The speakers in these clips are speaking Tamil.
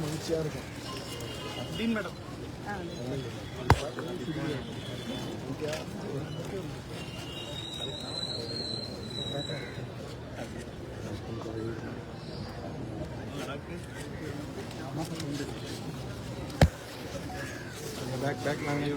மகிழ்ச்சியா இருக்கும் மேடம். பேக் நாங்கள்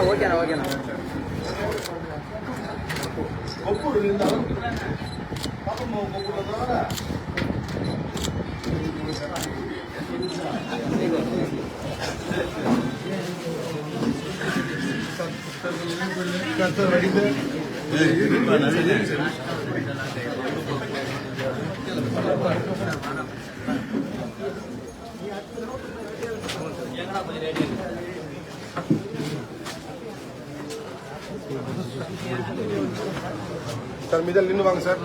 ஓகேண்ணா ஓகேண்ணா சார் மிதல் நின்று வாங்க சார்.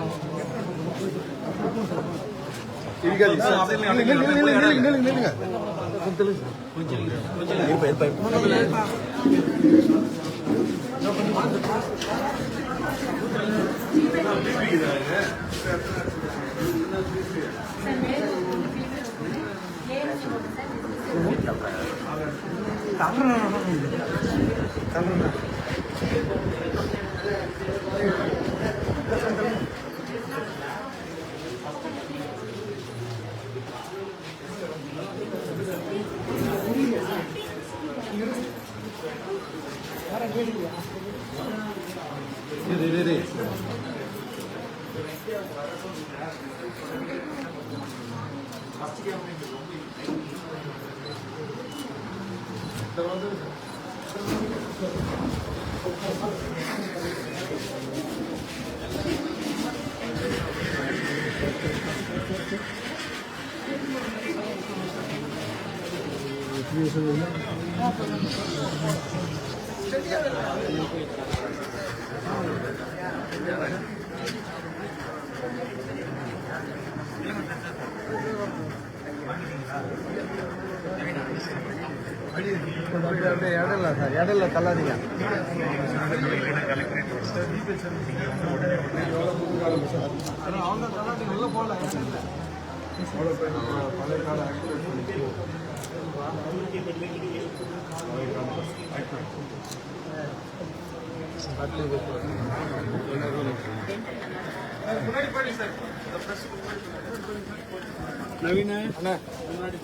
இடல தள்ளாதீங்க. உள்ள போல பழைய கால நவீன அண்ணா முன்னாடி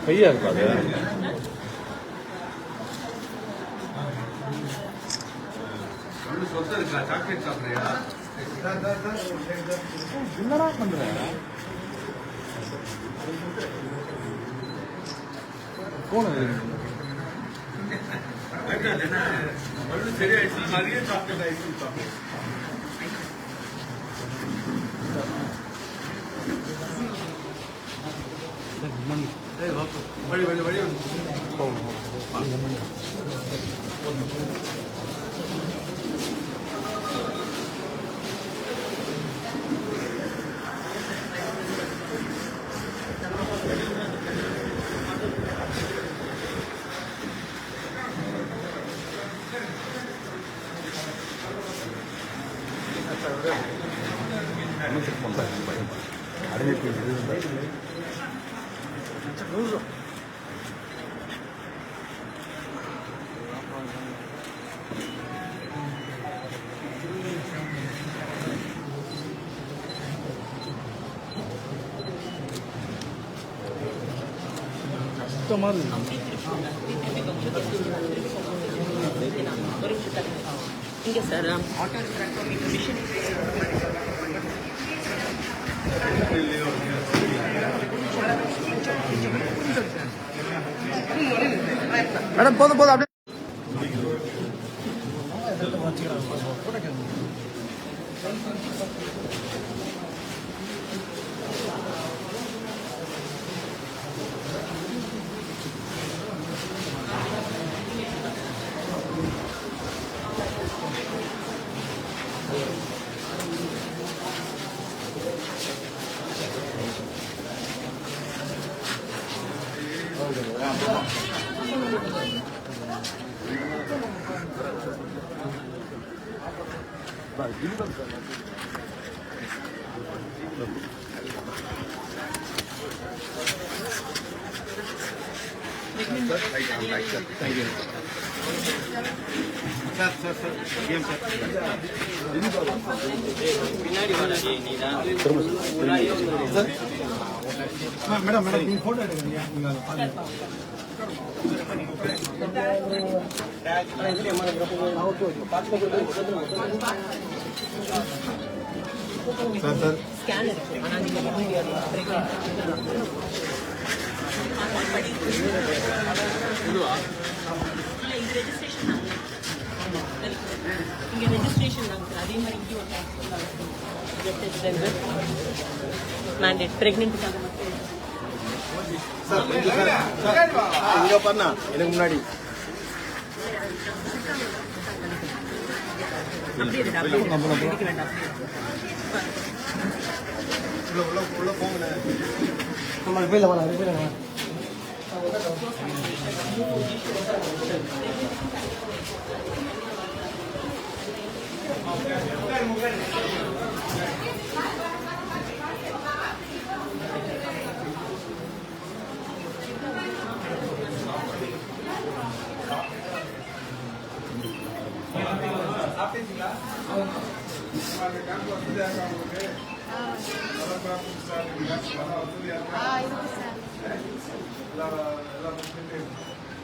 கையா இருக்காது. சாக்லேட் சாப்பிட்றியா? என்னடா பண்ற? சரியாயிடுச்சு. நிறைய சாக்லேட் ஐஸ்கிரீம் சாப்பிடு. வழி வழி வழி చెక్ పంపాలి అడిగి இங்கே சார் ஆட்டோ மிஷின் மேடம் போதும் போதும் அப்படியே மேடம் மேடம் நீங்க போட்டோ எடுக்கிறீங்க நீங்க சார் சார் ஸ்கேனர் ஆனால் நீங்கள் இது ரெஜிஸ்ட்ரேஷன் தான் இங்கே ரெஜிஸ்ட்ரேஷன் தான் சார் அதே மாதிரி இங்கே ஒரு மேண்டேட் ப்ரெக்னென்ட்டுக்காக மட்டும் சார் இங்கே பண்ணா எனக்கு முன்னாடி அப்படியே எடுக்க வேண்டாம் உள்ள போங்க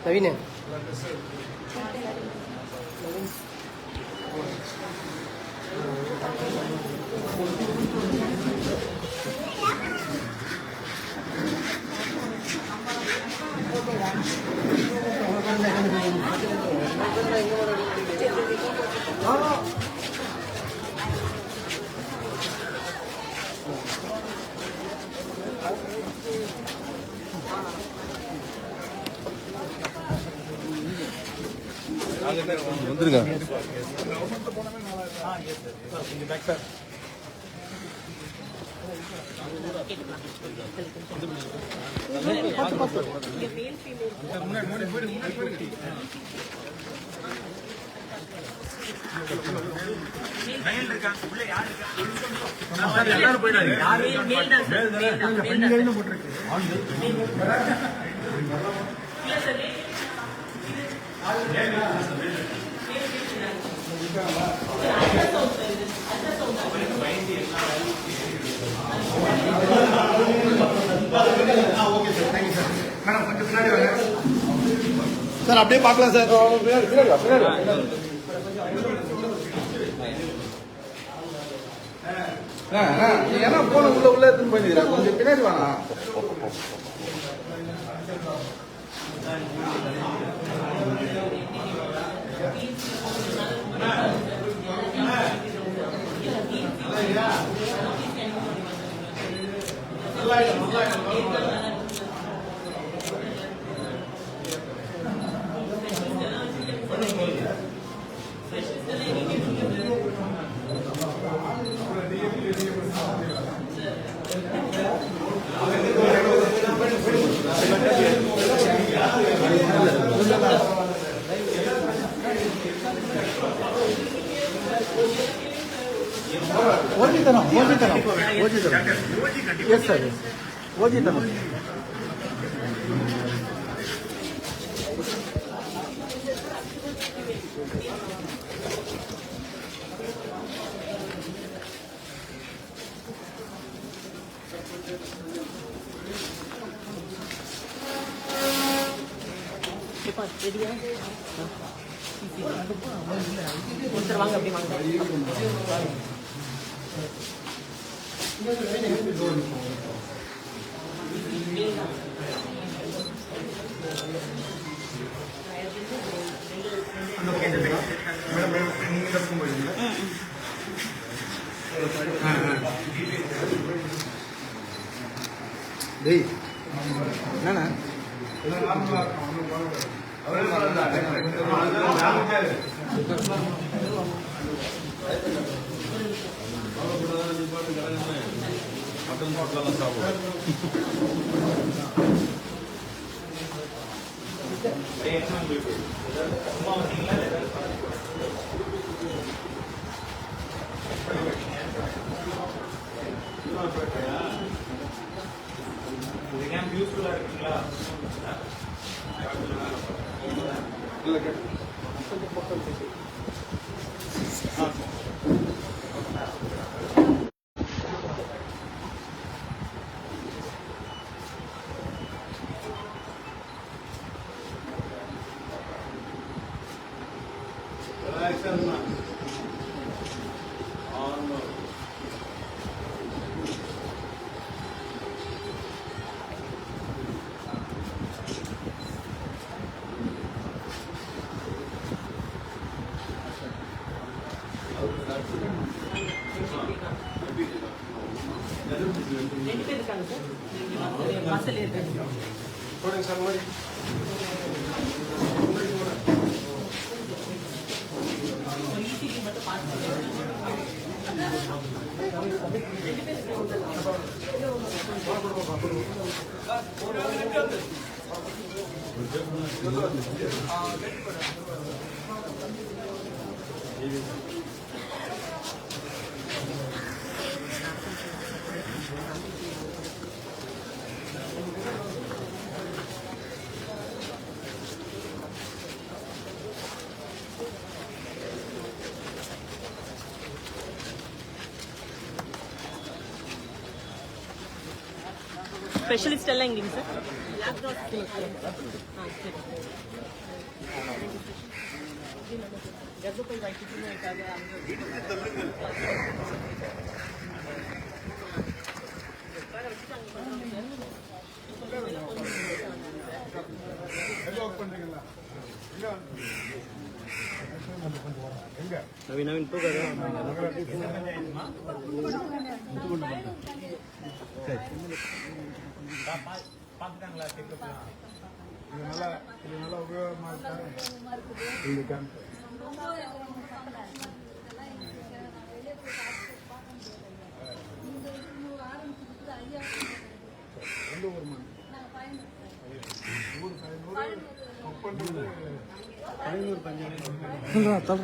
நவீன வந்துருங்க எல்லாரும் போயிடாங்க சார் அப்படியே பார்க்கலாம் சார் ஏன்னா போன உள்ள எடுத்துன்னு போயிருக்கிறேன் கொஞ்சம் பின்னாடி வேணாம் Thank you. ஓஜி தான் எஸ் சார் ஓஜி தான் ரெடியா ஒருத்தர் வாங்க அப்படி வாங்க டேய் என்னண்ணா மட்டன் போட்டெல்லாம் சாப்பிடுவோம். யூஸ்ஃபுல்லா இருக்குங்களா? ரெண்டு பேர் இருக்காங்க சார் வாசல் இருக்காங்க போடுங்க சார் மாதிரி ஈஸிலி மட்டும் பார்த்து ஸ்பெஷலிஸ்ட் எல்லாம் எங்கேங்க சார் கர்ப்பப்பை வைத்தியத்துக்காக நவீன் நவீன் தூக்காது பார்த்துட்டாங்களா செக்அப்லாம்? இது நல்லா உபயோகமா இருக்கா? எந்த ஊர் மண்? ஊர் பதினூறு பஞ்சாயத்து.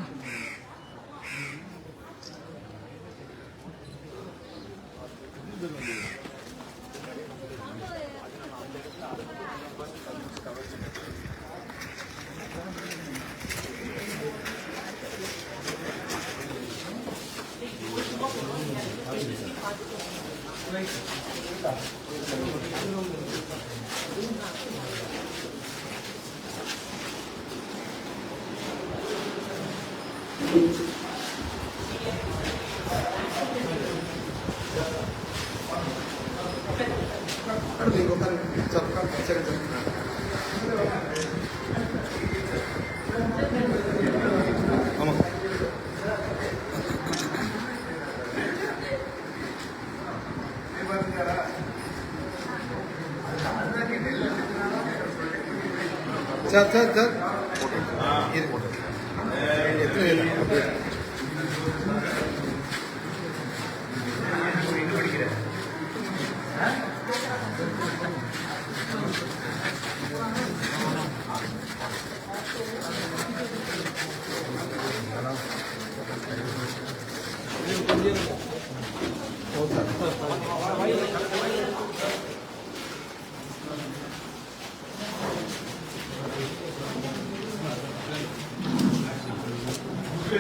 சார் சார் சார் கொஞ்சம்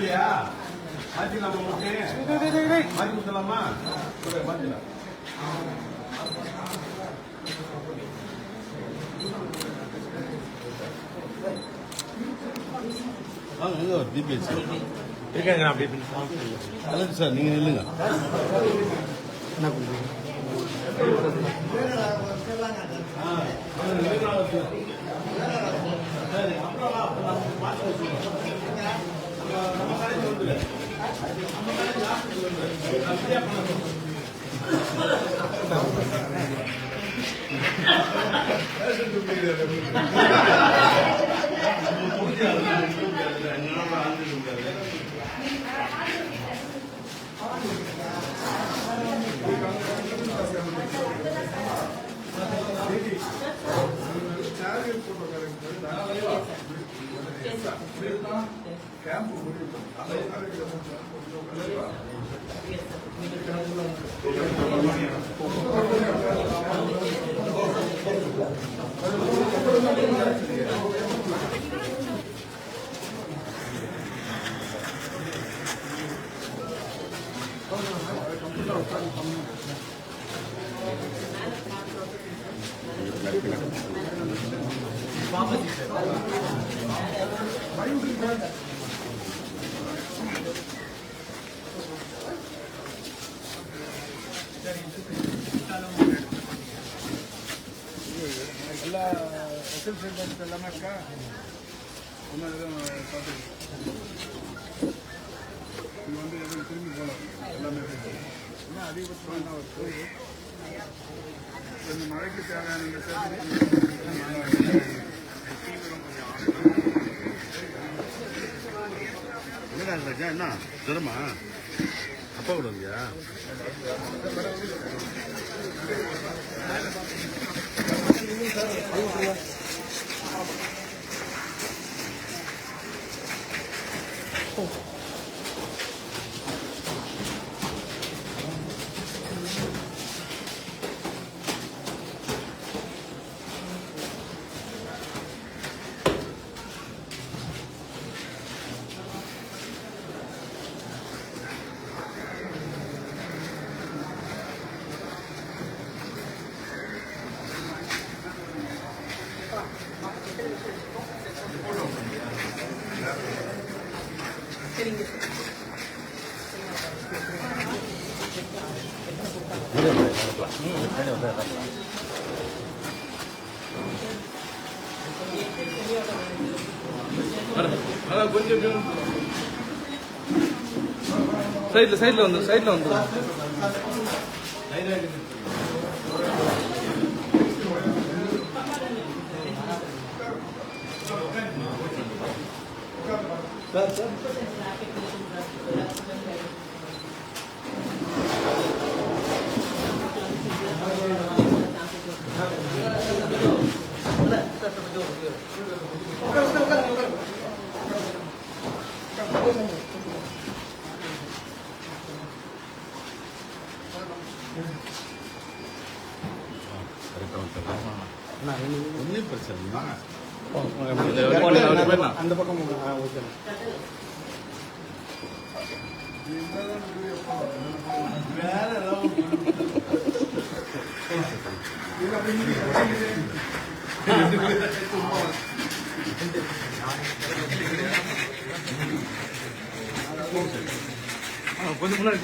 இல்லையா மாத்திக்கலாமா ஓகே மாத்தி கொடுத்தலாமா மாத்திக்கலாம் வாங்க ஒரு டிபிஎஸ் இருக்காங்க அப்படி அல்லது சார் நீங்க நில்லுங்க என்ன பண்ணுறீங்க சரி எல்லா எசென்ஷியல் எல்லாமே இருக்கா ஒன்றும் எதுவும் பார்த்துருக்கு இது வந்து எதுவும் திரும்பி போகலாம் எல்லாமே இன்னும் அதிகபட்சமாக என்ன வருது இந்த மழைக்கு தேவையான இந்த என்னடா ராஜா என்ன ஜுரமா அப்பா கூட இல்லையா சரிங்க அதான் கொஞ்சம் சைடில் வந்து ஒன்றும் பிரச்சனை அந்த பக்கம் வேற ஏதாவது கொஞ்சம் முன்னாடி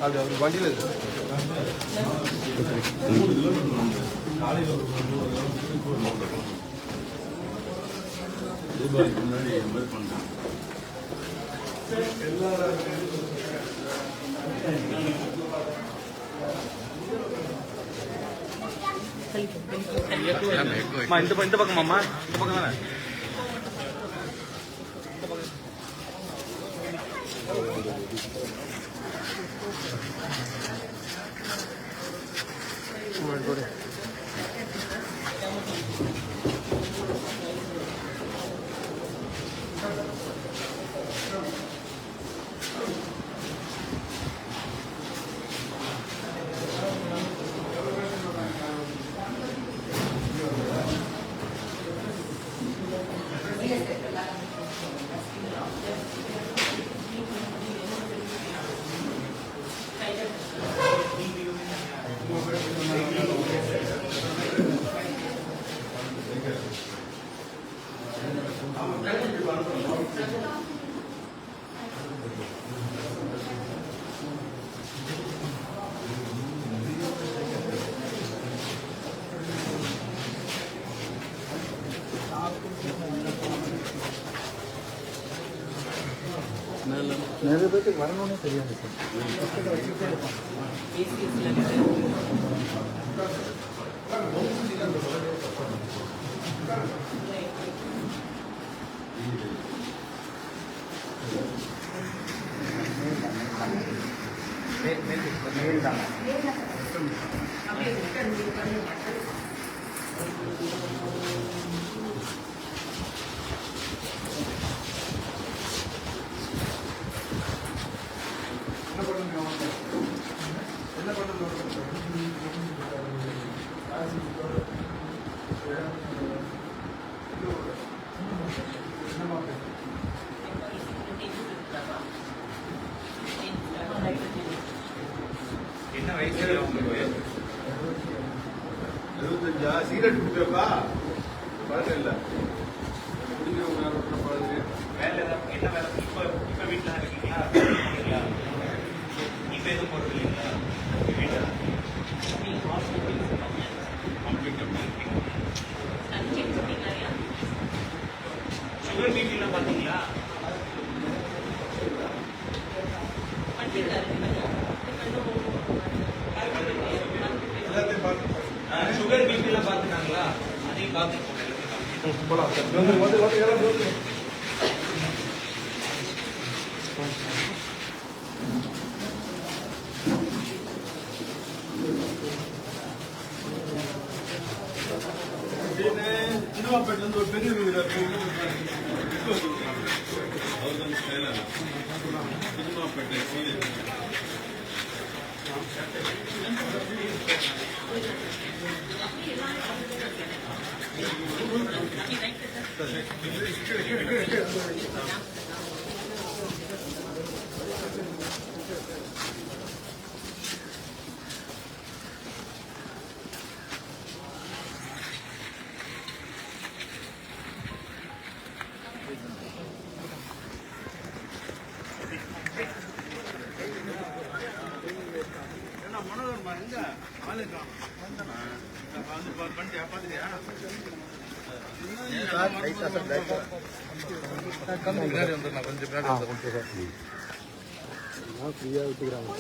அது அவர் வண்டியில் இருக்கு காலையில் ஒரு ரூபாய்க்கு முன்னாடி மாதிரி பண்ணேன் இந்த பக்கமாம்மா இந்த பக்கம் தானே நிறைய பேருக்கு வரணும்னே தெரியாது என்ன வயசு 75 சிகரெட் குடிப்பா பழக்கம் இல்லை குடிக்கிறவங்க பழகு வேலை என்ன வேலை இப்போ வீட்டில் தான் இருக்கீங்களா இப்போ எதுவும் போகிறது இல்லைங்களா வீட்டில் சுகர் பிபிலாம் பார்த்தீங்களா சுகர் பிபிலாம் பார்த்துட்டாங்களா அதையும் பார்த்துட்டு திருவாப்பேட்டிலேருந்து ஒரு பெரிய வீடு அவர் தான் திருவாப்பேட்டை மனோதர்மா எங்க ஆளு வந்து பண்ணிட்டியா பார்த்துட்டியா பின்னாடி வந்துடலாம் கொஞ்சம் பின்னாடி வந்துடும் ஃப்ரீயாக விட்டுக்கிறாங்க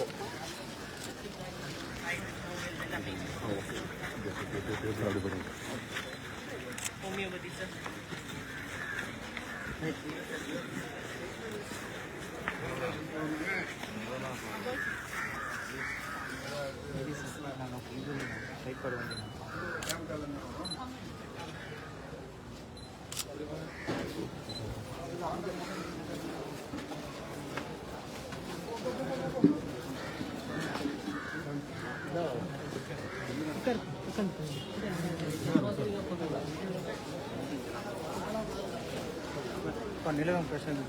ஹோமியோபதி சார் நிலவரம் பிரச்சனை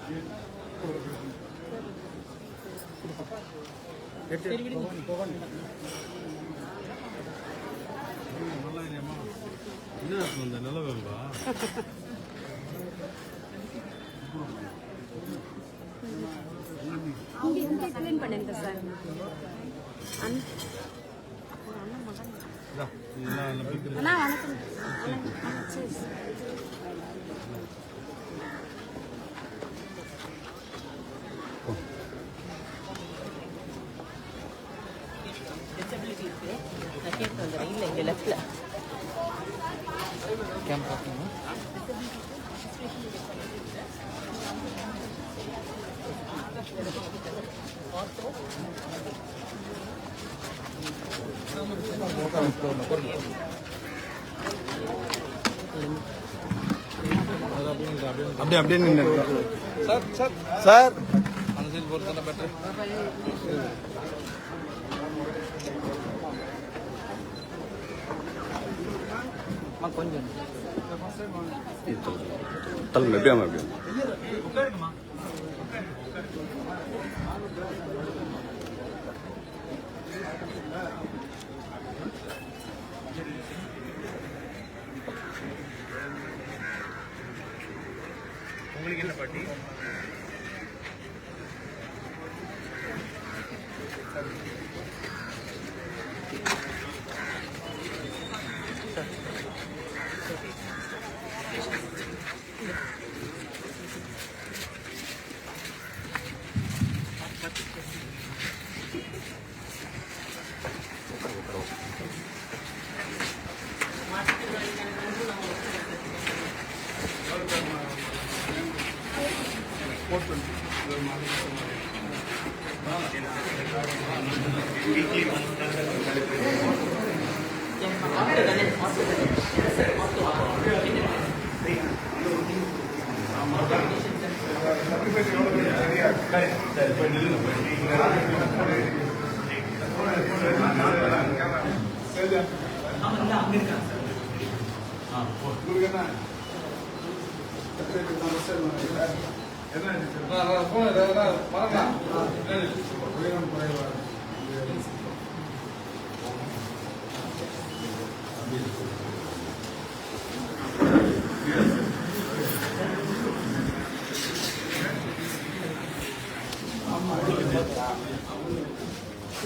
என்ன நிலவேம்பா இங்க எக்ஸ்பிளைன் பண்ணுங்க சார் அண்ணா வணக்கம். சரி டிசபிலிட்டி இருக்கு. நான் கேட்டு வந்துடுறேன். இல்லை இங்கே லெஃப்டில் கேமரா அப்படியே அப்படியே நின்று சார் சார் சார் அந்த சைடு போகிறது தானே பெட்டர். கொஞ்சம் தள்ளுங்க எப்படியாம எப்படியா உங்களுக்கு என்ன பாட்டி?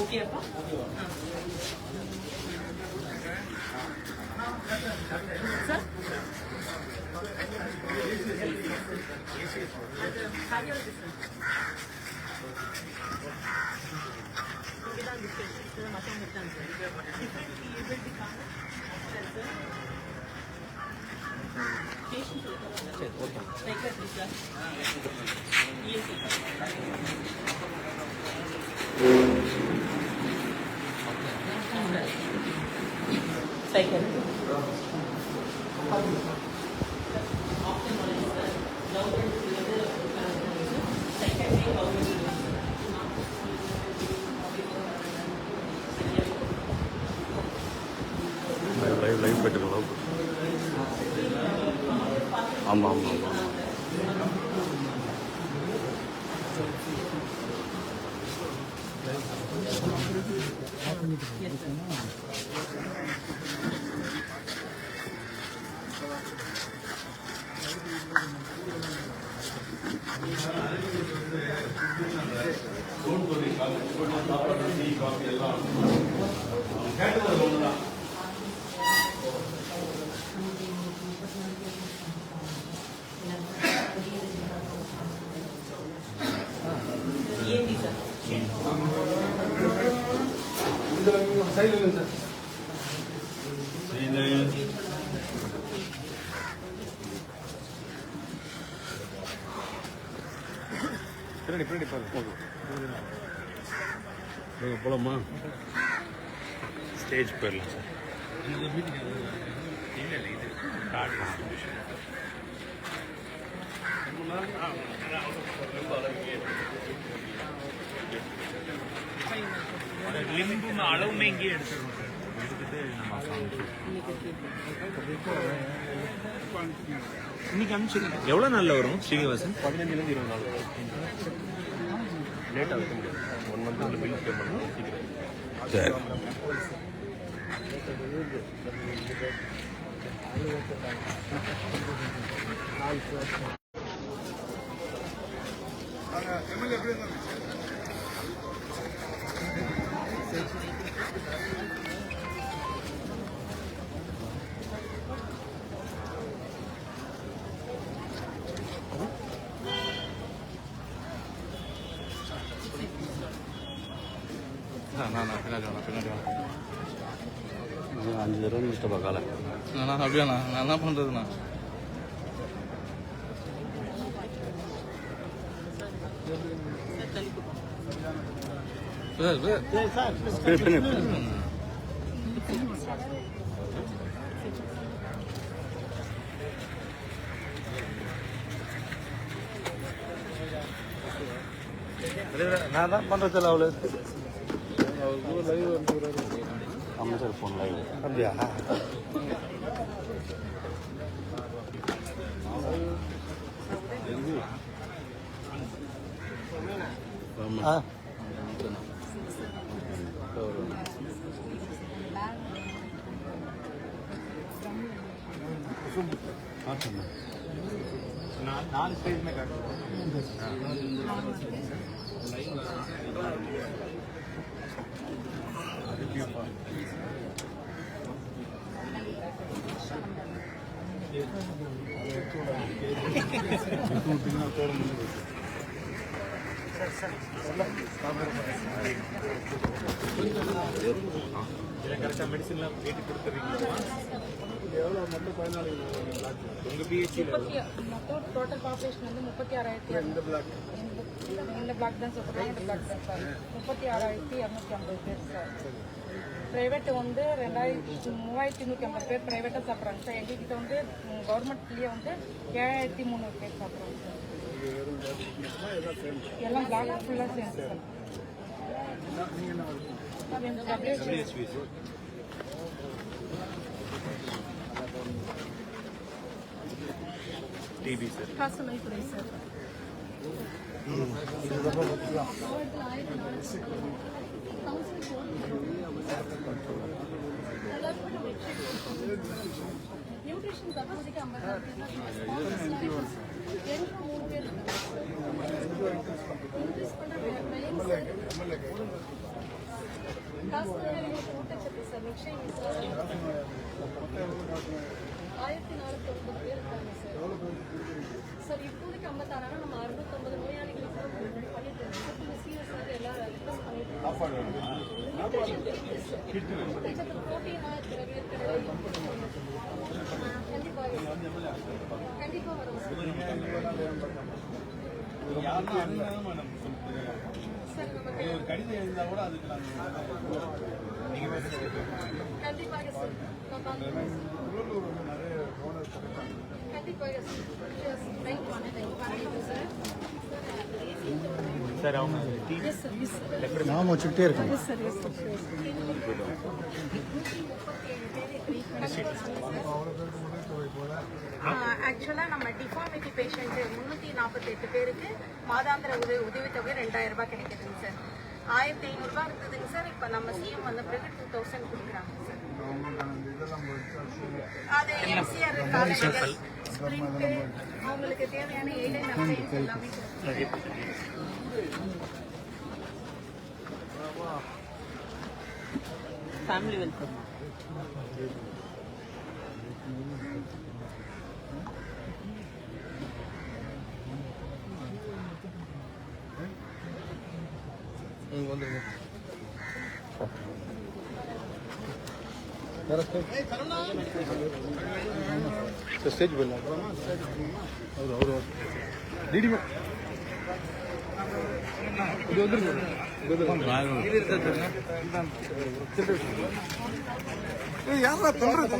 ஓகேப்பா. சார் சைக்கிள் லைவ் போயிட்டுருக்கலாம். ஆமாம் ஆமாம் ஆமாம் ஏந்தி சார் சைடில் சார் பின்னாடி போகலாமா? ஸ்டேஜ் போயிடலாம் சார். இல்லை இல்லை இது கார்டு டிஸ்ட்ரிபியூஷன். லிம்பும் அளவுமே இங்கேயே எடுத்துருவோம் சார். எடுத்துட்டு இன்னைக்கு அனுப்பிச்சிருங்க. எவ்வளோ நாளில் வரும் ஸ்ரீனிவாசன்? 15லேருந்து 20 நாள் லேட்டாக வைக்க முடியாது. 1 மந்த் பில் பே பண்ணணும் சீக்கிரம். சரி. எம்எல்ஏ எப்படி இருந்தாங்க? பின்னாடி வாங்க. 5 தடவை மிஸ்டப்பா காலை. அப்படியாண்ணா, நான் என்ன பண்ணுறதுண்ணா? நான் தான் பண்ணுறதில்ல அவ்வளோ. அவர் கூட லைவ் வந்துக்கிறாரு. அமைச்சர் ஃபோன் லைவ். அப்படியா? ஆ நாலு ஸ்டேஜ்மே காட்டுறேன். கரெக்டாக மெடிசன்லாம் கேட்டு கொடுத்துருக்கீங்களா? எவ்வளோ மொத்தம் பயனாளிகள் உங்கள் பிஹெச்சியில் மொத்தம் டோட்டல் பாப்புலேஷன் வந்து 36,000. இந்த பிளாக் இந்த பிளாக் தான் சொல்கிறேன். இந்த பிளாக் தான் சார் 36,250 பேர் சார். ப்ரைவேட் வந்து 3,350 பேர் ப்ரைவேட்டாக சாப்பிட்றாங்க சார். எங்ககிட்ட வந்து கவர்மெண்ட்லேயே வந்து 7,300 பேர் சாப்பிட்றாங்க சார். எல்லாம் பிளாக் ஃபுல்லாக சேர்ந்து சார். WHP TB sir. காசநோய்த்துறை சார். நியூட்ரிஷன் தற்போதைக்கு 50 பேர் ஊட்டச்சத்து சார். நிச்சயம் 1,450 பேர் இருக்காங்க சார். சார் இப்போதைக்கு 56 நம்ம 650 நோயாளிகளுக்கு பண்ணிட்டு இருக்கோம். சீரியஸாக எல்லாரும் ரிக்வெஸ்ட் பண்ணிட்டு இருக்கோம். ஊட்டச்சத்து ப்ரோட்டீனாக இருக்கிறது கண்டிப்பாக வரும் சார். நமக்கு ஒரு கடிதம் எழுந்தா கூட அதுக்கு கண்டிப்பாக சார். கண்டிப்பாக சார் அவங்க நாம வச்சுக்கிட்டே இருக்கோம். ஆக்சுவலாக நம்ம டிஃபார்மிட்டி பேஷண்ட் 348 பேருக்கு மாதாந்திர உதவித்தொகை 2,000 ரூபாய் கிடைக்குதுங்க சார். 1,500 ரூபாய் இருக்குதுங்க சார். இப்போ நம்ம சிஎம் வந்த பிறகு 2,000 கொடுக்குறாங்க சார். அது எம்சிஆர் காலங்கள் ஸ்பிரிண்ட் அவங்களுக்கு தேவையான ஏழை நன்மைகள் எல்லாமே ஃபேமிலி வெல்ஃபேர். வந்துருங்க. ஸ்டேஜ் போயிடலாம். அவரு டிடி இது வந்துருங்க. யாரா பண்றது?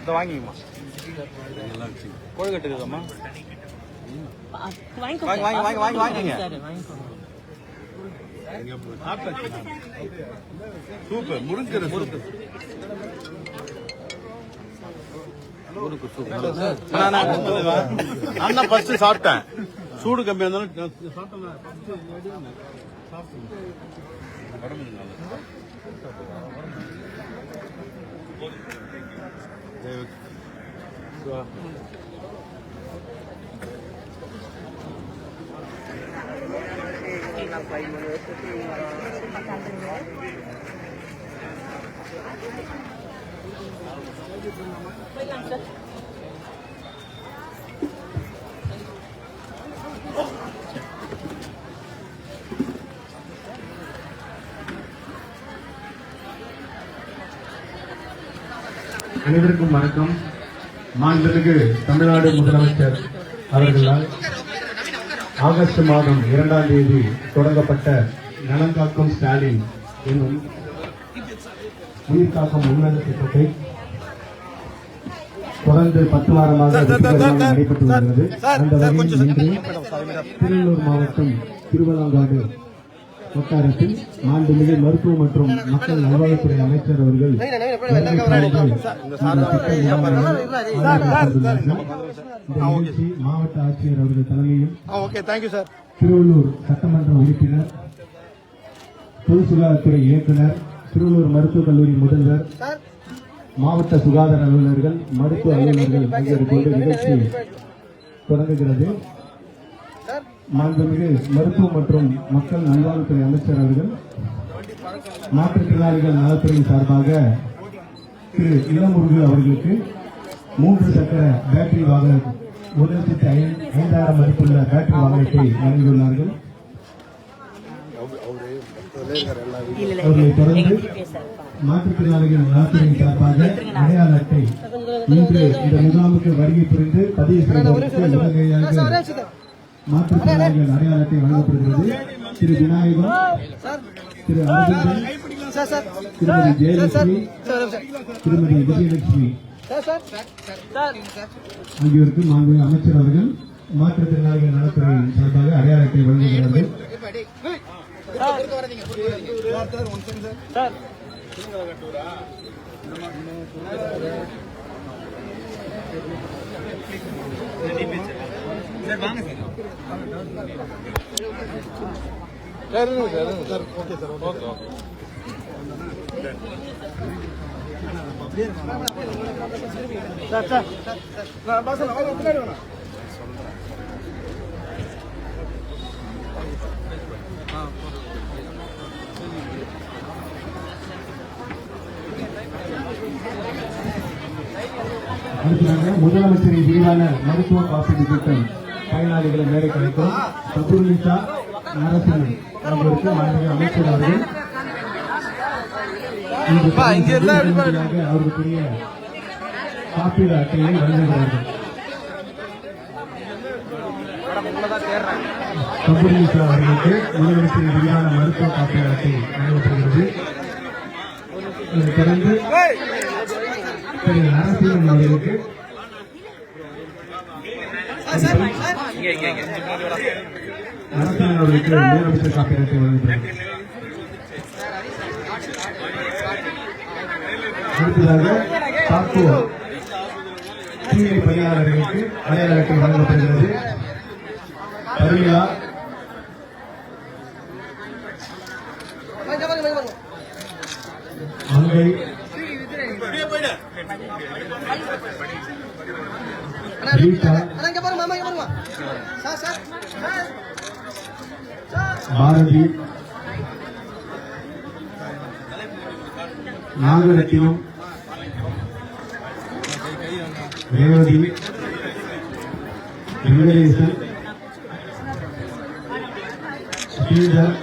இதை வாங்கிங்கம்மா. கோழி கட்டுக்குதாம்மா. வாங்கிங்க. சூப்பர் முருங்கை முறுக்கு நான் ஃபர்ஸ்ட் சாப்பிட்டேன். சூடு கம்மியா இருந்தாலும் போயிடலாம் சார். அனைவருக்கும் வணக்கம். மாண்புமிகு தமிழ்நாடு முதலமைச்சர் அவர்களால் ஆகஸ்ட் மாதம் 2ஆம் தேதி தொடங்கப்பட்ட நலம் காக்கும் ஸ்டாலின் என்னும் உயிர் காக்கும் உன்னத திட்டத்தை தொடர்ந்து 10 வாரமாக நடைபெற்று வருகிறது. அந்த வகையில் இன்று திருவள்ளூர் மாவட்டம் திருவலாங்காடு வட்டாரத்தில் மாண்புமிகு மருத்துவ மற்றும் மக்கள் நல்வாழ்வுத்துறை அமைச்சர் அவர்கள் இந்த நிகழ்ச்சி மாவட்ட ஆட்சியர் அவர்கள் தலைமையில் திருவள்ளூர் சட்டமன்ற உறுப்பினர், பொது சுகாதாரத்துறை இயக்குனர், திருவள்ளூர் மருத்துவக் கல்லூரி முதல்வர், மாவட்ட சுகாதார அலுவலர்கள், மருத்துவ அலுவலர்கள் ஆகியோர் கொண்டு நிகழ்ச்சி தொடங்குகிறது. மாண்புமிகு மருத்துவ மற்றும் மக்கள் நல்வாழ்வுத்துறை அமைச்சர் அவர்கள் மாற்றுத்திறனாளிகள் நலத்துறை சார்பாக திரு இளமுருகு அவர்களுக்கு 3 சக்கர பேட்டரி வாகனம் 1,05,000 மதிப்புள்ள பேட்டரி வாகனத்தை வழங்கியுள்ளார்கள். அவர்களை தொடர்ந்து மாற்றுத்திறனாளிகள் நலத்துறை சார்பாக அடையாள அட்டை இன்று இந்த முகாமுக்கு வருகை புரிந்து பதிவு செய்வதற்கு உடனடியாக மாற்றுத்திறனாளிகள் அடையாள அட்டை வழங்கப்படுகிறது. திரு விநாயகம், திரு அரவிந்தன், திருமதி ஜெயலட்சுமி, திருமதி விஜயலட்சுமி ஆகியோருக்கு மாண்புமிகு அமைச்சர் அவர்கள் மாற்றுத்திறனாளிகள் நலத்துறை சார்பாக அடையாள அட்டை வழங்குகிறார்கள். அடுத்ததாக முதலமைச்சரின் விரிவான மருத்துவ காப்பீடு திட்டம் பயனாளிகளை மேடை கிடைக்கும் சபுர்னிசா நரசிம்மன் அவர்களுக்கு மாண்புமிகு அமைச்சர் அவர்கள் அவர்களுக்குரிய காப்பீடு அட்டையை வழங்குகிறார்கள். சபுர்னிசா அவர்களுக்கு முதலமைச்சரின் விரிவான மருத்துவ காப்பீடு அட்டை வழங்கப்படுகிறது. இதைத் தொடர்ந்து திரு நரசிம்மன் அவர்களுக்கு முதலமைச்சர் காப்பீடு அட்டை வழங்கப்படுகிறது. அடுத்ததாக தாக்கோ தூய்மை பணியாளர்களுக்கு அடையாள அட்டை வழங்கப்படுகிறது. பரியா மங்கை ரீட்டா பாரதி நாகரத்தினம் ரேவதி வெங்கடேசன் ஸ்ரீதர்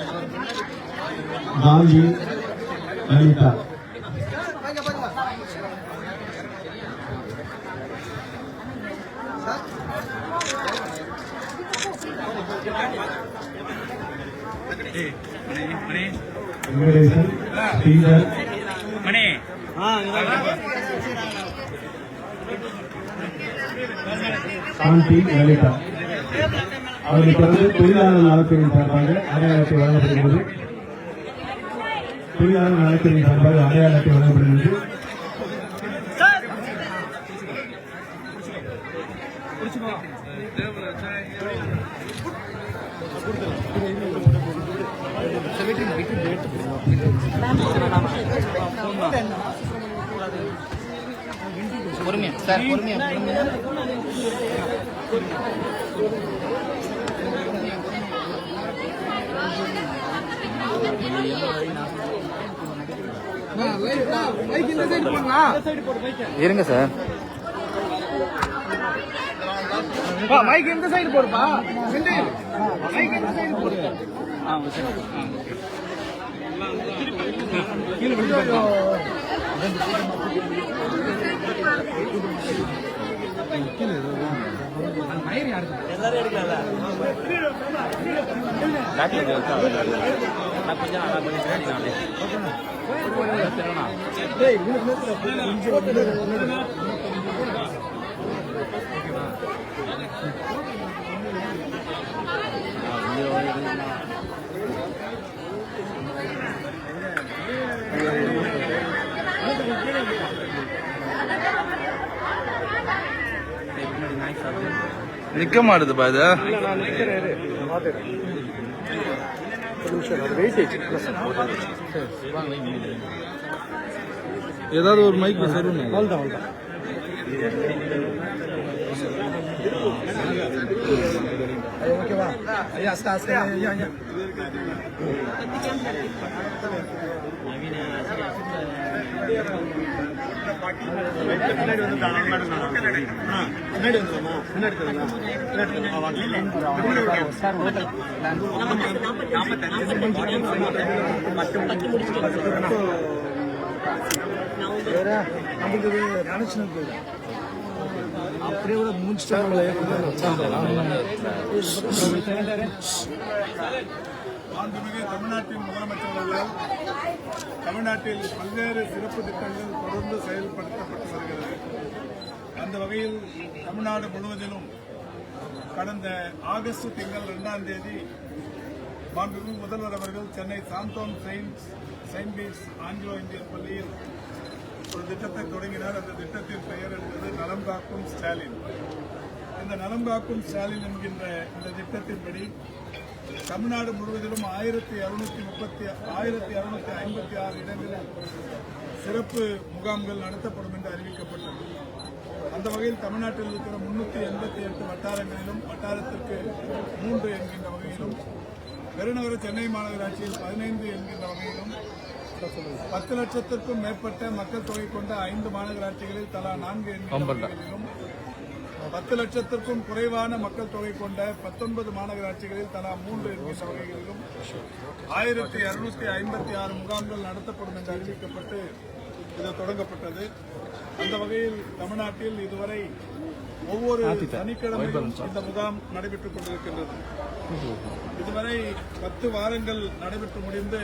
காந்தி லலிதா வெங்கடேசன் ஸ்ரீதர் சாந்தி லலிதா அவரை தொடர்ந்து தொழிலாளர் நலத்துறையின் சார்பாக அடையாள அட்டை வழங்கப்படுகிறது. தொழிலாளர் நலத்துறையின் சார்பாக அடையாள அட்டை வழங்கப்படுகிறது. பொறுமையா சார், பொறுமையா இருங்க சார். மைக் இந்த சைடு போடுப்பா. மைக் இந்த சைடு போடு. கீழே எல்லாரும் எடுக்கல நிக்க மாட்டுதுப்பா இது. ஏதாவது ஒரு மைக் சொல்லுங்க. ஓகேவா ஐயா ஐயா ஐயா பின்னாடி வந்து நமக்கு நினைச்சு அப்படியே கூட முடிச்சுட்டாங்களே. மாண்புமிகு தமிழ்நாட்டின் முதலமைச்சர் அவர்கள் தமிழ்நாட்டில் பல்வேறு சிறப்பு திட்டங்கள் தொடர்ந்து செயல்படுத்தப்பட்டு வருகிறது. அந்த வகையில் தமிழ்நாடு முழுவதிலும் கடந்த ஆகஸ்ட் திங்கள் 2ஆம் தேதி மாண்புமிகு முதல்வர் அவர்கள் Chennai Santhome Saint Bede's Anglo Indian பள்ளியில் ஒரு திட்டத்தை தொடங்கினார். அந்த திட்டத்தின் பெயர் என்பது நலம் காக்கும் ஸ்டாலின். இந்த நலம் காக்கும் ஸ்டாலின் என்கின்ற இந்த திட்டத்தின்படி தமிழ்நாடு முழுவதிலும் 1256 இடங்களில் சிறப்பு முகாம்கள் நடத்தப்படும் என்று அறிவிக்கப்பட்டது. அந்த வகையில் தமிழ்நாட்டில் இருக்கிற 388 வட்டாரங்களிலும் வட்டாரத்திற்கு 3 என்கின்ற வகையிலும் பெருநகர சென்னை மாநகராட்சியில் 15 என்கின்ற வகையிலும் 10 லட்சத்திற்கும் மேற்பட்ட மக்கள் தொகை கொண்ட 5 மாநகராட்சிகளில் தலா 4 என்கின்ற வகைகளிலும் 10 லட்சத்திற்கும் குறைவான மக்கள் தொகை கொண்ட 19 மாநகராட்சிகளில் தலா 3 என்கின்ற வகைகளிலும் 1256 முகாம்கள் நடத்தப்படும் என்று அறிவிக்கப்பட்டு இது தொடங்கப்பட்டது. அந்த வகையில் தமிழ்நாட்டில் இதுவரை ஒவ்வொரு சனிக்கிழமையும் இந்த முகாம் நடைபெற்றுக் கொண்டிருக்கின்றது. இதுவரை 10 வாரங்கள் நடைபெற்று முடிந்து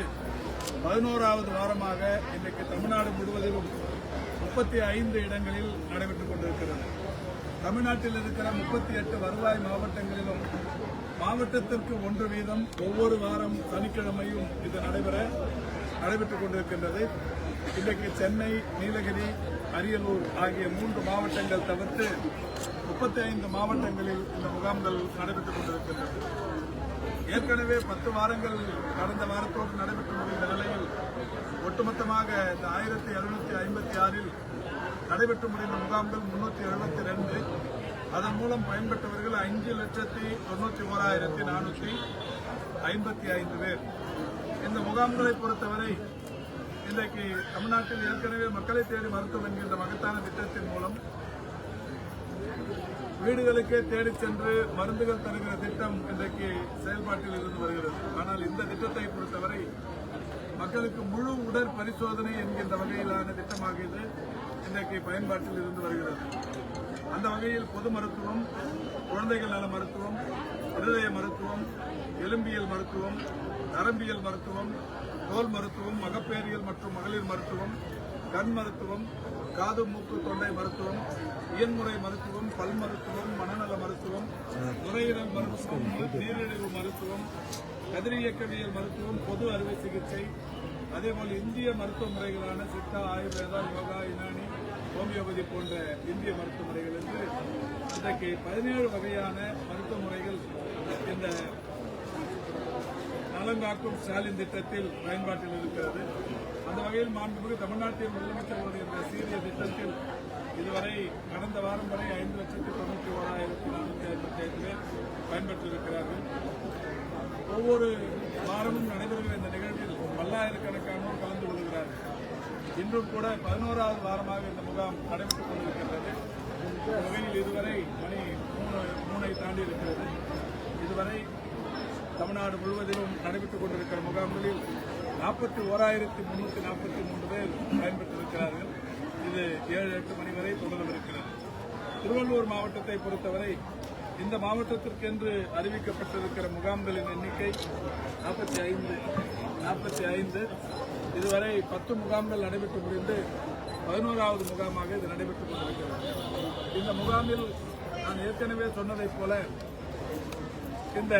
11வது வாரமாக இன்றைக்கு தமிழ்நாடு முழுவதிலும் 35 இடங்களில் நடைபெற்றுக் கொண்டிருக்கிறது. தமிழ்நாட்டில் இருக்கிற 38 வருவாய் மாவட்டங்களிலும் மாவட்டத்திற்கு 1 வீதம் ஒவ்வொரு வாரம் சனிக்கிழமையும் இது நடைபெற்றுக் கொண்டிருக்கின்றது. இன்றைக்கு சென்னை, நீலகிரி, அரியலூர் ஆகிய 3 மாவட்டங்கள் தவிர்த்து 35 மாவட்டங்களில் இந்த முகாம்கள் நடைபெற்றுக் கொண்டிருக்கின்றது. ஏற்கனவே 10 வாரங்கள் கடந்த வாரத்தோடு நடைபெற்று முடிந்த நிலையில் ஒட்டுமொத்தமாக இந்த 1756 நடைபெற்று முடிந்த முகாம்கள் 372. அதன் மூலம் பயன்பெற்றவர்கள் 5,91,455 பேர். இந்த முகாம்களை பொறுத்தவரை இன்றைக்கு தமிழ்நாட்டில் ஏற்கனவே மக்களை தேடி மருத்துவம் என்கின்ற மகத்தான திட்டத்தின் மூலம் வீடுகளுக்கே தேடிச் சென்று மருந்துகள் தருகிற திட்டம் இன்றைக்கு செயல்பாட்டில் இருந்து வருகிறது. ஆனால் இந்த திட்டத்தை பொறுத்தவரை மக்களுக்கு முழு உடற் பரிசோதனை என்கின்ற வகையிலான திட்டமாக இது இன்றைக்கு பயன்பாட்டில் இருந்து வருகிறது. அந்த வகையில் பொது மருத்துவம், குழந்தைகள் நல மருத்துவம், இருதய மருத்துவம், எலும்பியல் மருத்துவம், நரம்பியல் மருத்துவம், தோல் மருத்துவம், மகப்பேறியல் மற்றும் மகளிர் மருத்துவம், கண் மருத்துவம், காது மூக்கு தொண்டை மருத்துவம், இயன்முறை மருத்துவம், பல் மருத்துவம், மனநல மருத்துவம், நுரையீரல் மருத்துவம், நீரிழிவு மருத்துவம், கதிரியக்கவியல் மருத்துவம், பொது அறுவை சிகிச்சை, அதேபோல் இந்திய மருத்துவ முறைகளான சித்தா, ஆயுர்வேதா, யோகா, யுனானி, ஹோமியோபதி போன்ற இந்திய மருத்துவ முறைகள் என்று இன்றைக்கு 17 வகையான மருத்துவ முறைகள் இந்த நலங்காக்கும் ஸ்டாலின் திட்டத்தில் பயன்பாட்டில் இருக்கிறது. அந்த வகையில் மாண்புமிகு தமிழ்நாட்டில் முதலமைச்சர்களுடைய இந்த சீரிய திட்டத்தில் இதுவரை கடந்த வாரம் வரை 5,91,455 பேர் பயன்பெற்றிருக்கிறார்கள். ஒவ்வொரு வாரமும் நடைபெறுகிற இந்த நிகழ்வில் பல்லாயிரக்கணக்கானோர் கலந்து கொள்கிறார்கள். இன்றும் கூட 11வது வாரமாக இந்த முகாம் நடைபெற்றுக் கொண்டிருக்கின்றது. இந்த வகையில் இதுவரை மணி 3 தாண்டி இருக்கிறது. இதுவரை தமிழ்நாடு முழுவதிலும் நடைபெற்றுக் கொண்டிருக்கிற முகாம்களில் 41,343 பேர் பயன்பெற்றிருக்கிறார்கள். இது 7-8 மணி வரை தொடரவிருக்கிறது. திருவள்ளூர் மாவட்டத்தை பொறுத்தவரை இந்த மாவட்டத்திற்கென்று அறிவிக்கப்பட்டிருக்கிற முகாம்களின் எண்ணிக்கை 45. இதுவரை 10 முகாம்கள் நடைபெற்று முடிந்து 11வது முகாமாக இது நடைபெற்றுக் கொண்டிருக்கிறது. இந்த முகாமில் நான் ஏற்கனவே சொன்னதைப் போல இந்த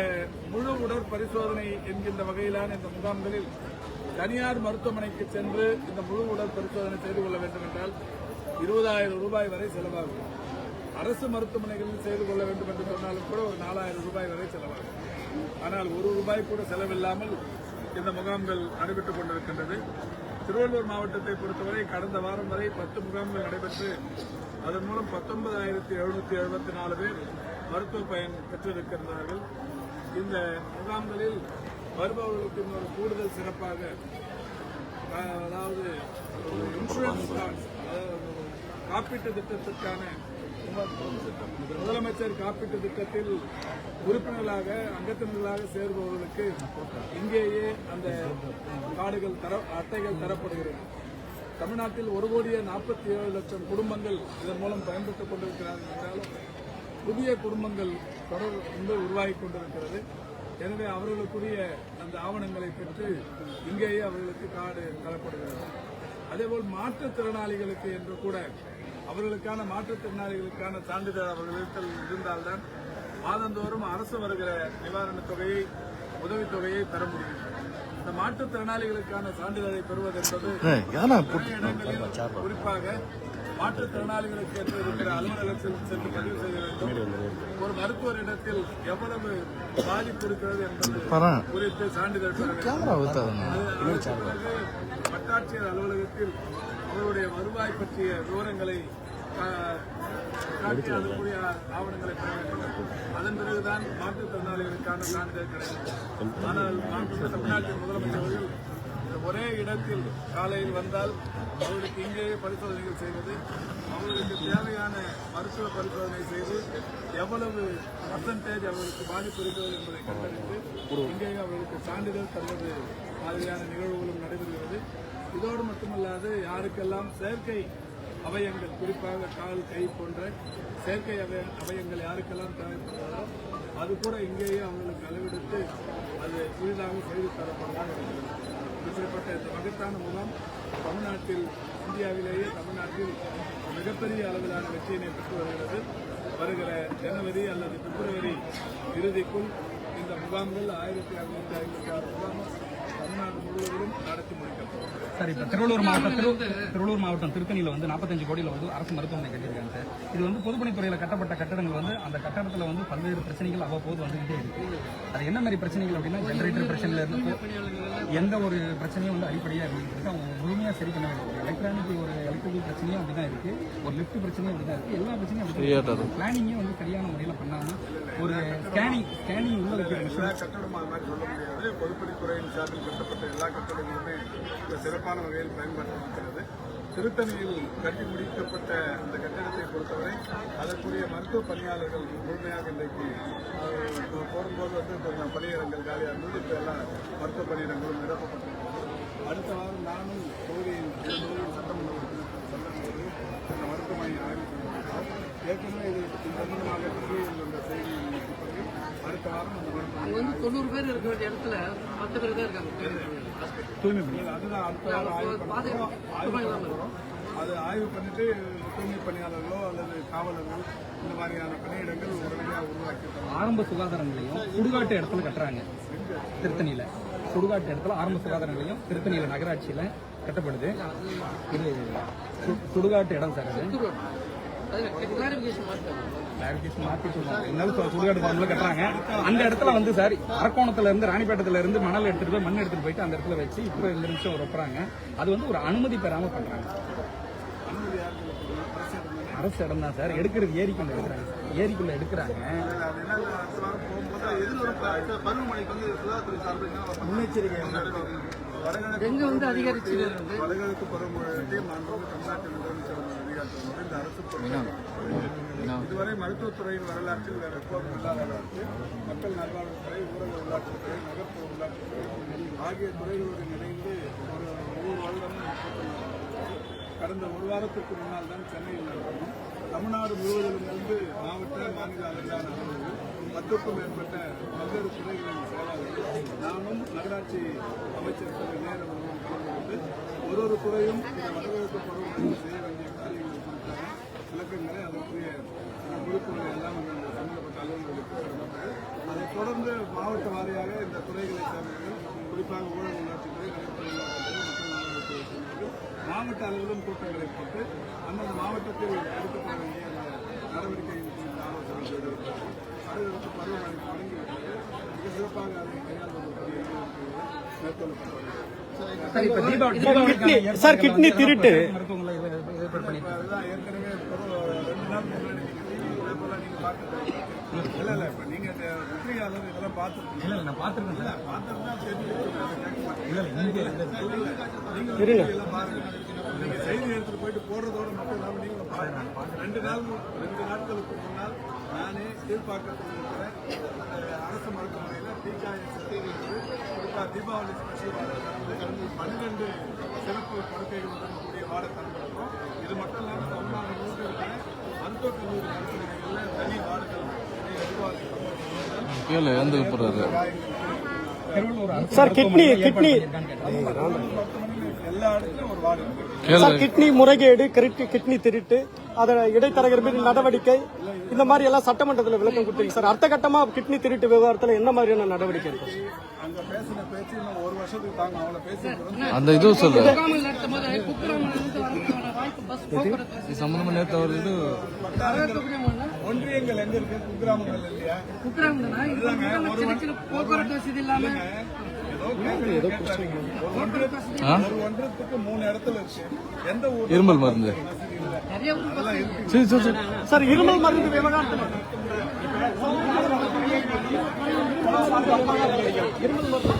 முழு உடற் பரிசோதனை என்கின்ற வகையிலான இந்த முகாம்களில் தனியார் மருத்துவமனைக்கு சென்று இந்த முழு உடற் பரிசோதனை செய்து கொள்ள வேண்டும் என்றால் 20,000 ரூபாய் வரை செலவாகும். அரசு மருத்துவமனைகளில் செய்து கொள்ள வேண்டும் என்று சொன்னாலும் கூட ஒரு 4,000 ரூபாய் வரை செலவாகும். ஆனால் ₹1 கூட செலவில்லாமல் இந்த முகாம்கள் நடைபெற்றுக் கொண்டிருக்கின்றது. திருவள்ளூர் மாவட்டத்தை பொறுத்தவரை கடந்த வாரம் வரை 10 முகாம்கள் நடைபெற்று அதன் மூலம் 19,774 பேர் மருத்துவ பயன் பெற்றிருக்கிறார்கள். இந்த முகாம்களில் வருபவர்களுக்கு இன்னொரு கூடுதல் சிறப்பாக அதாவது இன்சூரன்ஸ் காப்பீட்டு திட்டத்திற்கான முதலமைச்சர் காப்பீட்டு திட்டத்தில் உறுப்பினர்களாக அங்கத்தினர்களாக சேருபவர்களுக்கு இங்கேயே அந்த அட்டைகள் தரப்படுகிறது. தமிழ்நாட்டில் 1,47,00,000 குடும்பங்கள் இதன் மூலம் பயன்பெற்றுக் கொண்டிருக்கிறார்கள் என்றாலும் புதிய குடும்பங்கள் தொடர்ந்து உருவாகிக் கொண்டிருக்கிறது. எனவே அவர்களுக்குரிய அந்த ஆவணங்களை பெற்று இங்கேயே அவர்களுக்கு கார்டு தரப்படுகிறது. அதேபோல் மாற்றுத்திறனாளிகளுக்கு என்று கூட அவர்களுக்கான மாற்றுத்திறனாளிகளுக்கான சான்றிதழ் அவர்களிடத்தில் இருந்தால்தான் மாதந்தோறும் அரசு வருகிற நிவாரணத் தொகையை உதவித்தொகையை பெற முடியும். இந்த மாற்றுத்திறனாளிகளுக்கான சான்றிதழை பெறுவது என்பது குறிப்பாக மாற்றுத்திறனாளிகளுக்கு என்று இருக்கிற அலுவலகத்தில் சென்று பதிவு செய்ய வேண்டும். ஒரு மருத்துவரிடத்தில் எவ்வளவு பாதிப்பு இருக்கிறது என்பது குறித்து சான்றிதழ் பெற வேண்டும். வட்டாட்சியர் அலுவலகத்தில் அவருடைய வருவாய் பற்றிய விவரங்களை காட்டி அதற்குரிய ஆவணங்களை பெற வேண்டும். அதன் பிறகுதான் மாற்றுத்திறனாளிகளுக்கான சான்றிதழ் கிடைக்கும். ஆனால் தமிழ்நாட்டின் முதலமைச்சர்கள் ஒரே இடத்தில் காலையில் வந்தால் அவர்களுக்கு இங்கேயே பரிசோதனைகள் செய்வது, அவர்களுக்கு தேவையான மருத்துவ பரிசோதனை செய்து எவ்வளவு பர்சன்டேஜ் அவர்களுக்கு பாதிப்பு இருக்கிறது என்பதை கண்டறிந்து இங்கேயே அவர்களுக்கு சான்றிதழ் தருவது மாதிரியான நிகழ்வுகளும் நடைபெறுகிறது. இதோடு மட்டுமல்லாது யாருக்கெல்லாம் செயற்கை அவயங்கள் குறிப்பாக கால் கை போன்ற செயற்கை அவயங்கள் யாருக்கெல்லாம் தேவைப்படுகிறதோ அது கூட இங்கேயே அவர்களுக்கு அளவெடுத்து அது புதிதாக செய்து தரப்படலாம் இருக்கிறது. இப்படிப்பட்ட இந்த மகத்தான முகாம் தமிழ்நாட்டில் இந்தியாவிலேயே தமிழ்நாட்டில் மிகப்பெரிய அளவிலான வெற்றியினை பெற்று வருகிறது. வருகிற ஜனவரி அல்லது பிப்ரவரி இறுதிக்குள் இந்த முகாம்கள் 1,656 முகாம்கள் தமிழ்நாடு முழுவதும் நடத்தி முடிக்கப்படும். சார், இப்போ திருவள்ளூர் மாவட்டம் திருத்தணியில் 45 கோடியில் அரசு மருத்துவமனை கட்டியிருக்காங்க சார். இது பொதுப்பணித்துறையில் கட்டப்பட்ட கட்டடங்கள் அந்த கட்டடத்தில் பல்வேறு பிரச்சனைகள் அவ்வப்போது வந்துகிட்டே இருக்கு. அது என்ன மாதிரி பிரச்சனைகள் அப்படின்னா ஜெனரேட்டர் பிரச்சனையில இருந்து எந்த ஒரு பிரச்சனையும் அடிப்படையாக இருந்துருக்கு. அவங்க முழுமையாக சரி பண்ண வேண்டும். எலக்ட்ரிக்கல் பிரச்சனையும் அப்படிதான் இருக்கு, ஒரு லிஃப்ட் பிரச்சனையும் அப்படிதான் இருக்கு. எல்லா பிரச்சனையும் அப்படி பிளானிங்கே சரியான முறையில் பண்ணாமல் ஒரு ஸ்கேனிங் உள்ள வைக்கிற கட்டடம் அது மாதிரி சொல்ல முடியாது. பொதுப்பணித்துறையின் சார்பில் கட்டப்பட்ட எல்லா கட்டடங்களுமே சிறப்பான வகையில் பயன்படுத்தப்படுகிறது. திருத்தணியில் கட்டி முடிக்கப்பட்ட அந்த கட்டிடத்தை பொறுத்தவரை அதற்குரிய மருத்துவ பணியாளர்கள் முழுமையாக இன்றைக்கு போடும்போது கொஞ்சம் பணியிடங்கள் காலியாக இருந்தது. இப்போ எல்லா மருத்துவ பணியிடங்களும் நிரப்பப்பட்டிருக்கிறது. அடுத்த வாரம் நானும் தொகுதியில் சட்டமன்ற உறுப்பினர் செல்லும்போது இந்த மருத்துவமனை ஆய்வு செய்திருக்கிறோம். ஏற்கனவே இது சம்பந்தமாக டிவியில் உள்ள செய்தி பிறகு அடுத்த வாரம் அந்த மருத்துவமனை 90 பேர் இருக்கிற இடத்துல 10 பேர் தான் இருக்காங்க. அதுதான் அடுத்த வாரம் ஆய்வு பண்ணுறோம். அது ஆய்வு பண்ணிட்டு தூய்மை பணியாளர்களோ அல்லது காவலர்கள் இந்த மாதிரியான பணியிடங்கள் உடனடியாக உருவாக்கி ஆரம்ப சுகாதார நிலையம் சுடுகாட்டு இடத்துல கட்டுறாங்க. திருத்தணியில் சுடுகாட்டு இடத்துல ஆரம்ப சுகாதார நிலையம் திருத்தணியில் நகராட்சியில் கட்டப்படுது. இது சுடுகாட்டு இடம் சார். அது கிளாரிபிகேஷன் மாற்றி சுடுகாட்டு ஃபார்ம்ல கட்டுறாங்க. அந்த இடத்துல சார் அரக்கோணத்துல இருந்து ராணிப்பேட்டத்துல இருந்து மணல் எடுத்துட்டு போய் மண் எடுத்துட்டு போயிட்டு அந்த இடத்துல வச்சு இப்போ 2 நிமிஷம் வைப்பாங்க. அது ஒரு அனுமதி பெறாம பண்றாங்க. அரசு இடம் தான் சார். எடுக்கிறது ஏரிக்குள்ள எடுக்கிறாங்க. ஏரிக்குள்ள எடுக்கிறாங்க. முன்னெச்சரிக்கை எங்க அதிகரிச்சு வடகிழக்கு பருவமழையும் தமிழ்நாட்டில் முதலமைச்சர் அதிகாரத்தோடு இந்த அரசு இதுவரை மருத்துவத்துறையின் வரலாற்றில் வேறு எப்போதும் இல்லாத அளவுக்கு மக்கள் நல்வாழ்வுத்துறை, ஊரக உள்ளாட்சித்துறை, நகர்ப்புற உள்ளாட்சித்துறை ஆகிய துறைகளோடு இணைந்து ஒவ்வொரு வருடமும் கடந்த ஒரு வாரத்துக்கு முன்னால் தான் சென்னையில் நடத்தணும். தமிழ்நாடு முழுவதிலும் இருந்து மாவட்ட மாநில அளவிலான அலுவலர்கள் 10க்கும் மேற்பட்ட பல்வேறு துறைகளின் செயலாளர்கள் நானும் நகராட்சி அமைச்சர் திரு நேரமும் கலந்து ஒரு துறையும் இந்த வடகிழக்கு பருவமழையில் செய்ய வேண்டிய காரியங்கள் குறித்தான விளக்கங்களை அதற்குரிய குறிப்புகளை எல்லாம் இந்த சம்பந்தப்பட்ட அலுவலர்களுக்கு வழங்கப்பட்டது. அதைத் தொடர்ந்து மாவட்ட வாரியாக இந்த துறைகளை சேர்ந்தவர்கள் குறிப்பாக ஊழல் உள்ளாட்சித்துறை, நகர்ப்புற உள்ளாட்சித்துறை, மக்கள் நல்வாழ்வுத்துறை மாவட்ட அளவிலும் கூட்டங்களை போட்டு அந்தந்த மாவட்டத்தில் எடுக்கப்பட வேண்டிய அந்த நடவடிக்கைகள் குறித்த ஆலோசனை செய்திருக்கிறது. அடுத்த பருவமழை தொடங்கிவிட்டது. மிக சிறப்பாக அதை கையாள்வதற்குரிய மேற்கொள்ளப்பட்டுள்ளது. சார் கிட்னி திருட்டு மருத்துவங்களை ஏற்பாடு பண்ணிட்டு அதுதான் ஏற்கனவே 2 நாள் முன்னாடி நீங்க பார்த்துருக்கீங்க. இல்ல இப்ப நீங்க பத்திரிகையாளர் இதெல்லாம் பார்த்துருக்கீங்க. இல்ல நான் பார்த்துருக்கேன். பார்த்துருந்தா தெரிஞ்சுக்கணும். இல்ல இங்கே நீங்க எல்லாம் பாருங்க. நீங்க செய்தி எடுத்துட்டு போயிட்டு போடுறதோட மட்டும் இல்லாம நீங்களும் பாருங்க. 2 நாட்களுக்கு முன்னால் நானே கீழ்பாக்கத்தில் இருக்கிற அரசு மருத்துவமனையில் டிகாஎஸ் குறிப்பாக தீபாவளி ஸ்பெஷல் வார்டு 12 சிறப்பு படுக்கைகளுடன் கூடிய வார்டை திறந்திருக்கோம். இது மட்டும் இல்லாமல் தமிழ்நாடு முழுக்க இருக்கிற மருத்துவக் கல்லூரி மருத்துவமனைகளில் தனி வார்டுகள் சார் கிட்னி எல்லா இடத்துலையும் ஒரு வார்டு இருக்கு. சார் கிட்னி முறைகேடு கிட்னி திருட்டு அதை இடைத்தரகர் மீது நடவடிக்கை இந்த மாதிரி எல்லாம் சட்டமன்றத்தில் விளக்கம் கொடுத்தீங்க சார். அடுத்த கட்டமா கிட்னி திருட்டு விவகாரத்தில் என்ன மாதிரியான நடவடிக்கை இருக்கு? அங்க பேசின பேச்சு இன்னும் 1 வருஷத்துக்கு தாங்க அவளை பேசி அந்த இது சொல்லு முகாமில் நடத்தும் போது குக்கிராமத்திலிருந்து வரதுக்கான வாய்ப்பு பஸ் போக்குவரத்து சம்பந்தமா நேற்று அவர் இது ஒன்றியங்கள் எங்க இருக்கு? குக்கிராமங்கள் இல்லையா? குக்கிராமம் தானே இது சின்ன போக்குவரத்து வசதி இல்லாம ஏதோ கேட்டாங்க. ஒரு ஒன்றத்துக்கு 3 இடத்துல இருக்கு. எந்த ஊர் இருமல் மருந்து நிறைய அதெல்லாம் இருக்கு. சரி சரி சரி சார் இருமல் மருந்து விவகாரத்தில் இருமல் மருந்து